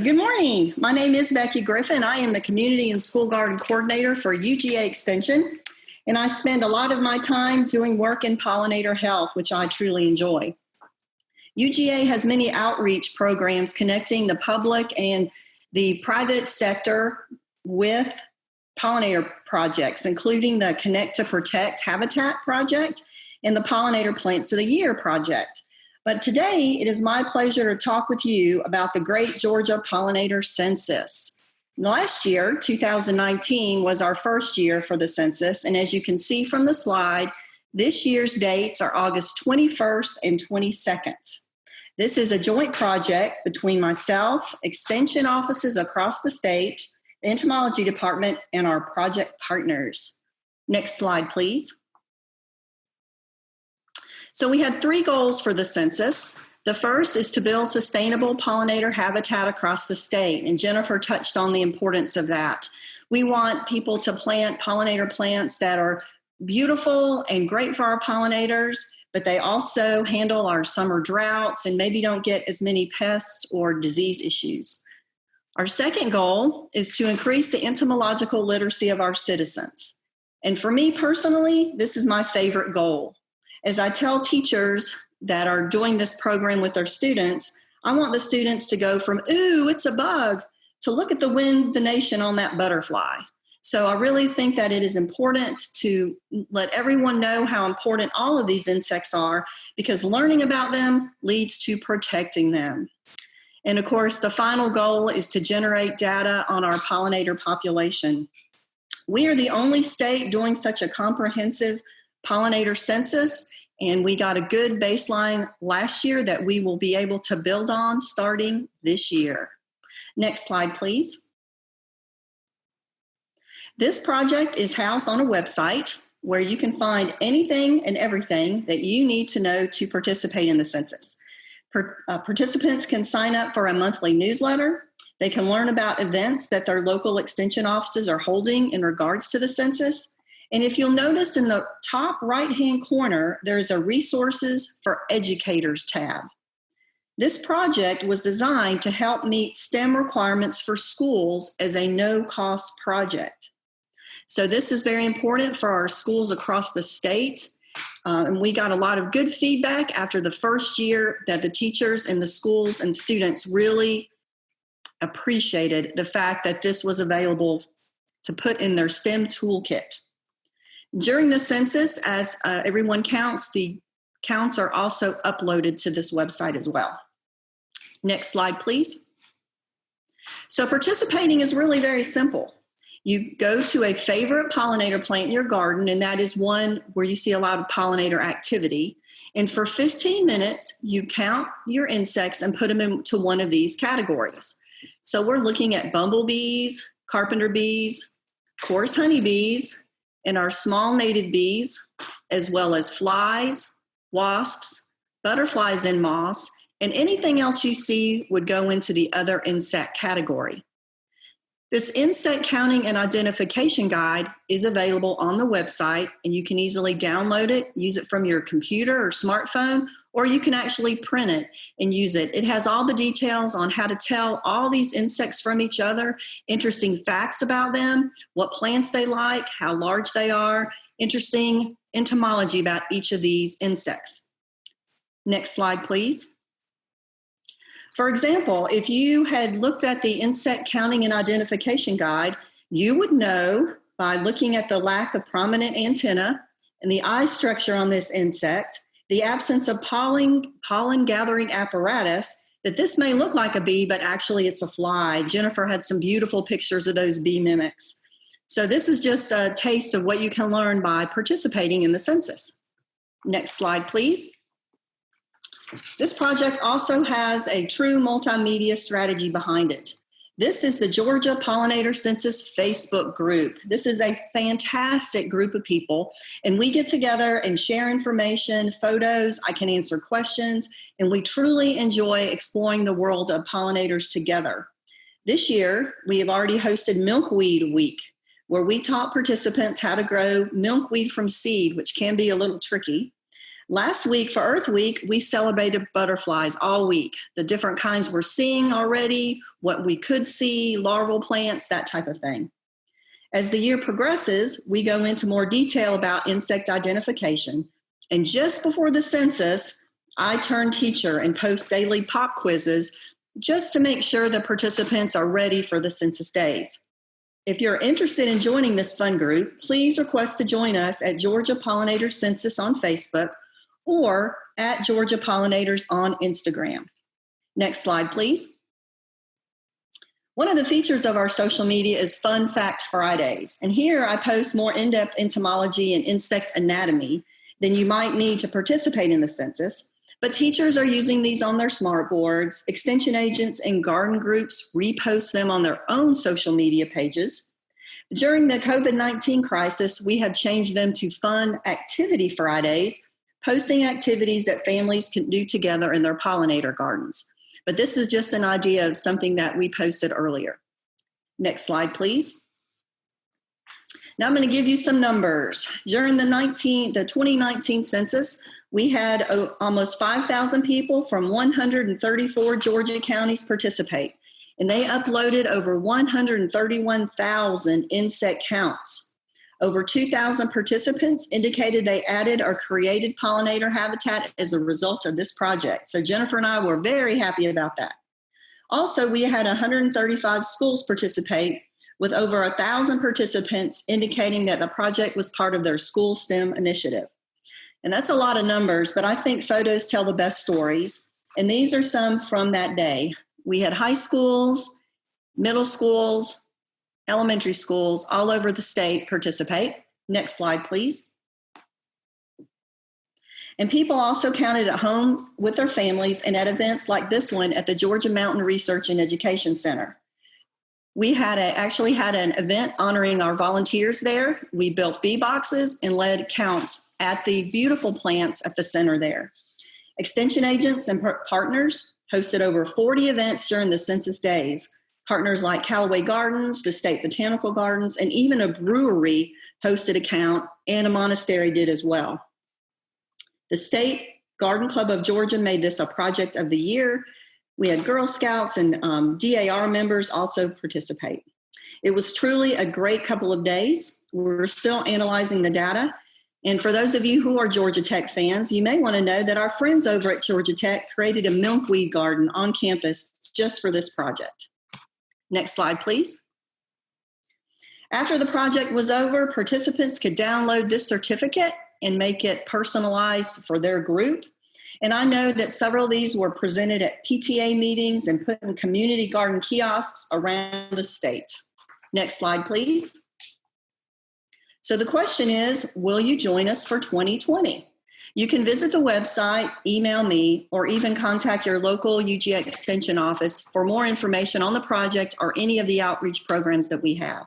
Good morning. My name is Becky Griffin. I am the Community and School Garden Coordinator for UGA Extension, and I spend a lot of my time doing work in pollinator health, which I truly enjoy. UGA has many outreach programs connecting the public and the private sector with pollinator projects, including the Connect to Protect Habitat project and the Pollinator Plants of the Year project. But today, it is my pleasure to talk with you about the Great Georgia Pollinator Census. Last year, 2019, was our first year for the census, and as you can see from the slide, this year's dates are August 21st and 22nd. This is a joint project between myself, extension offices across the state, the entomology department, and our project partners. Next slide, please. So we had three goals for the census. The first is to build sustainable pollinator habitat across the state, and Jennifer touched on the importance of that. We want people to plant pollinator plants that are beautiful and great for our pollinators, but they also handle our summer droughts and maybe don't get as many pests or disease issues. Our second goal is to increase the entomological literacy of our citizens. And for me personally, this is my favorite goal. As I tell teachers that are doing this program with their students, I want the students to go from, ooh, it's a bug, to look at the wind, the nation on that butterfly. So I really think that it is important to let everyone know how important all of these insects are, because learning about them leads to protecting them. And of course, the final goal is to generate data on our pollinator population. We are the only state doing such a comprehensive pollinator census, and we got a good baseline last year that we will be able to build on starting this year. Next slide, please. This project is housed on a website where you can find anything and everything that you need to know to participate in the census. Participants can sign up for a monthly newsletter. They can learn about events that their local extension offices are holding in regards to the census. And if you'll notice in the top right-hand corner, there's a Resources for Educators tab. This project was designed to help meet STEM requirements for schools as a no-cost project. So this is very important for our schools across the state. And we got a lot of good feedback after the first year that the teachers and the schools and students really appreciated the fact that this was available to put in their STEM toolkit. During the census, as everyone counts, the counts are also uploaded to this website as well. Next slide, please. So participating is really very simple. You go to a favorite pollinator plant in your garden, and that is one where you see a lot of pollinator activity. And for 15 minutes, you count your insects and put them into one of these categories. So we're looking at bumblebees, carpenter bees, coarse honeybees, and our small native bees, as well as flies, wasps, butterflies and moths, and anything else you see would go into the other insect category. This insect counting and identification guide is available on the website, and you can easily download it, use it from your computer or smartphone, or you can actually print it and use it. It has all the details on how to tell all these insects from each other, interesting facts about them, what plants they like, how large they are, interesting entomology about each of these insects. Next slide, please. For example, if you had looked at the insect counting and identification guide, you would know by looking at the lack of prominent antenna and the eye structure on this insect, the absence of pollen gathering apparatus, that this may look like a bee, but actually it's a fly. Jennifer had some beautiful pictures of those bee mimics. So this is just a taste of what you can learn by participating in the census. Next slide, please. This project also has a true multimedia strategy behind it. This is the Georgia Pollinator Census Facebook group. This is a fantastic group of people, and we get together and share information, photos, I can answer questions, and we truly enjoy exploring the world of pollinators together. This year, we have already hosted Milkweed Week, where we taught participants how to grow milkweed from seed, which can be a little tricky. Last week for Earth Week, we celebrated butterflies all week, the different kinds we're seeing already, what we could see, larval plants, that type of thing. As the year progresses, we go into more detail about insect identification. And just before the census, I turn teacher and post daily pop quizzes just to make sure the participants are ready for the census days. If you're interested in joining this fun group, please request to join us at Georgia Pollinator Census on Facebook or at Georgia Pollinators on Instagram. Next slide, please. One of the features of our social media is Fun Fact Fridays. And here I post more in-depth entomology and insect anatomy than you might need to participate in the census. But teachers are using these on their smart boards. Extension agents and garden groups repost them on their own social media pages. During the COVID-19 crisis, we have changed them to Fun Activity Fridays, posting activities that families can do together in their pollinator gardens. But this is just an idea of something that we posted earlier. Next slide, please. Now I'm going to give you some numbers. During the 2019 census, we had almost 5,000 people from 134 Georgia counties participate, and they uploaded over 131,000 insect counts. Over 2,000 participants indicated they added or created pollinator habitat as a result of this project. So Jennifer and I were very happy about that. Also, we had 135 schools participate, with over 1,000 participants indicating that the project was part of their school STEM initiative. And that's a lot of numbers, but I think photos tell the best stories. And these are some from that day. We had high schools, middle schools, elementary schools all over the state participate. Next slide, please. And people also counted at home with their families and at events like this one at the Georgia Mountain Research and Education Center. We actually had an event honoring our volunteers there. We built bee boxes and led counts at the beautiful plants at the center there. Extension agents and partners hosted over 40 events during the census days. Partners like Callaway Gardens, the State Botanical Gardens, and even a brewery hosted a count, and a monastery did as well. The State Garden Club of Georgia made this a project of the year. We had Girl Scouts and DAR members also participate. It was truly a great couple of days. We're still analyzing the data. And for those of you who are Georgia Tech fans, you may want to know that our friends over at Georgia Tech created a milkweed garden on campus just for this project. Next slide, please. After the project was over, participants could download this certificate and make it personalized for their group. And I know that several of these were presented at PTA meetings and put in community garden kiosks around the state. Next slide, please. So the question is, will you join us for 2020? You can visit the website, email me, or even contact your local UGA Extension office for more information on the project or any of the outreach programs that we have.